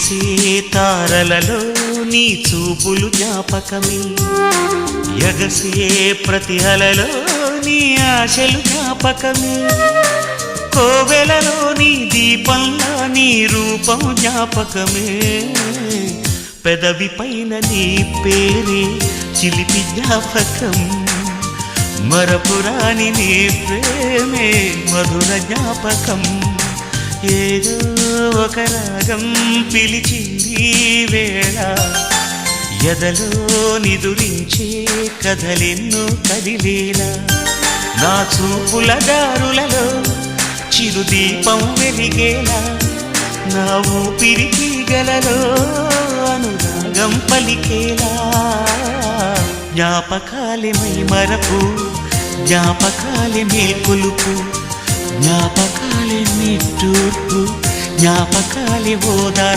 తారలలో నీ చూపులు జ్ఞాపకమే ఎగసే ప్రతి అలలో నీ ఆశలు జ్ఞాపకమే కోవెలలో నీ దీపంలో నీ రూపం జ్ఞాపకమే పెదవి పైన నీ పేరే చిలిపి జ్ఞాపకం మరపురాని నీ ప్రేమే మధుర జ్ఞాపకం ఏదో ఒక రాగం పిలిచింది వేళ ఎదలో నిదురించే కథలెన్నో కదిలేలా నా చూపుల దారులలో చిరుదీపం వెలిగేలా నా ఊపిరికి గలలో అనురాగం పలికేలా జ్ఞాపకాలే మై మరపు జ్ఞాపకాలే మేల్కొలుపు జ్ఞాపకాలే నిట్టూర్పు జ్ఞాపకాలే ఓదార్పు